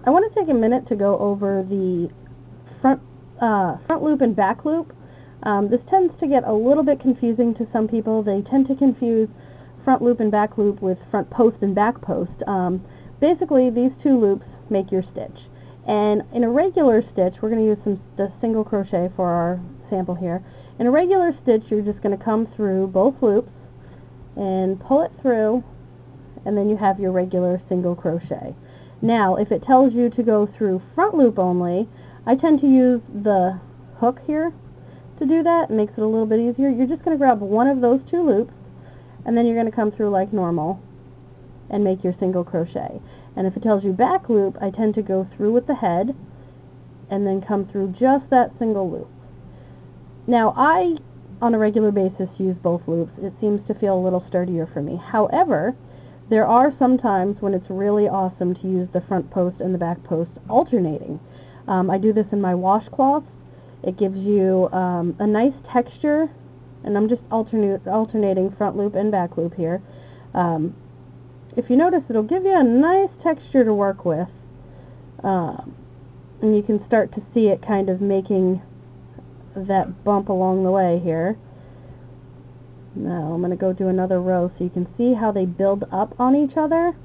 I want to take a minute to go over the front loop and back loop. This tends to get a little bit confusing to some people. They tend to confuse front loop and back loop with front post and back post. Basically, these two loops make your stitch. And in a regular stitch, we're going to use the single crochet for our sample here. In a regular stitch, you're just going to come through both loops and pull it through, and then you have your regular single crochet. Now, if it tells you to go through front loop only, I tend to use the hook here to do that. It makes it a little bit easier. You're just going to grab one of those two loops, and then you're going to come through like normal and make your single crochet. And if it tells you back loop, I tend to go through with the head and then come through just that single loop. Now, I, on a regular basis, use both loops. It seems to feel a little sturdier for me. However, there are some times when it's really awesome to use the front post and the back post alternating. I do this in my washcloths. It gives you a nice texture, and I'm just alternating front loop and back loop here. If you notice, it'll give you a nice texture to work with, and you can start to see it kind of making that bump along the way here. Now I'm going to go do another row so you can see how they build up on each other.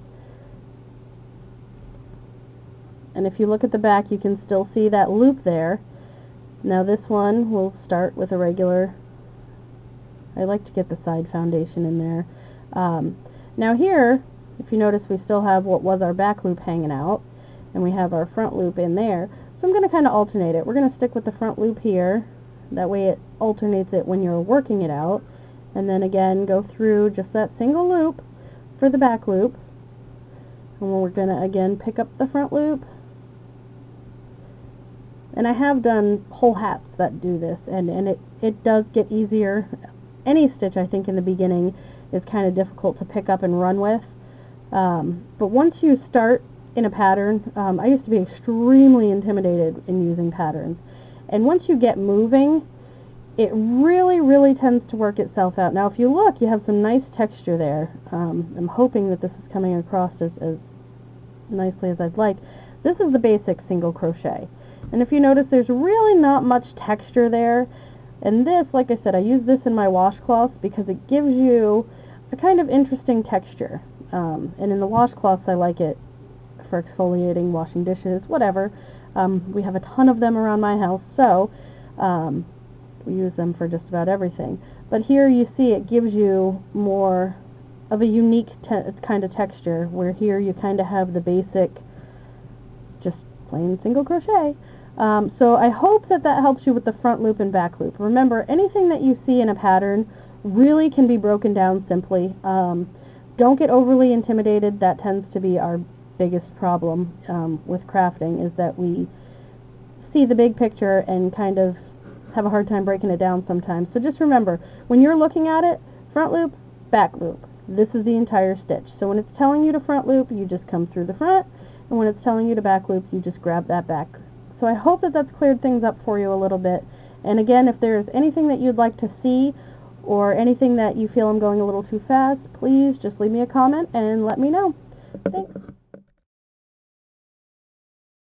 And if you look at the back, you can still see that loop there. Now this one will start with a regular, I like to get the side foundation in there. Now here, if you notice, we still have what was our back loop hanging out, and we have our front loop in there. So I'm going to kind of alternate it. We're going to stick with the front loop here. That way it alternates it when you're working it out. And then again, go through just that single loop for the back loop. And we're going to again pick up the front loop. And I have done whole hats that do this, and it does get easier. Any stitch, I think, in the beginning is kind of difficult to pick up and run with. But once you start in a pattern, I used to be extremely intimidated in using patterns. And once you get moving, it really tends to work itself out. Now if you look, you have some nice texture there. I'm hoping that this is coming across as nicely as I'd like. This is the basic single crochet. And if you notice, there's really not much texture there. And this, like I said, I use this in my washcloths because it gives you a kind of interesting texture. And in the washcloths, I like it for exfoliating, washing dishes, whatever. We have a ton of them around my house, so we use them for just about everything. But here you see it gives you more of a unique kind of texture, where here you kind of have the basic, just plain single crochet. So I hope that helps you with the front loop and back loop. Remember, anything that you see in a pattern really can be broken down simply. Don't get overly intimidated. That tends to be our biggest problem with crafting, is that we see the big picture and kind of have a hard time breaking it down sometimes. So just remember, when you're looking at it, front loop, back loop. This is the entire stitch. So when it's telling you to front loop, you just come through the front, and when it's telling you to back loop, you just grab that back. So I hope that that's cleared things up for you a little bit. And again, if there's anything that you'd like to see, or anything that you feel I'm going a little too fast, please just leave me a comment and let me know. Thanks.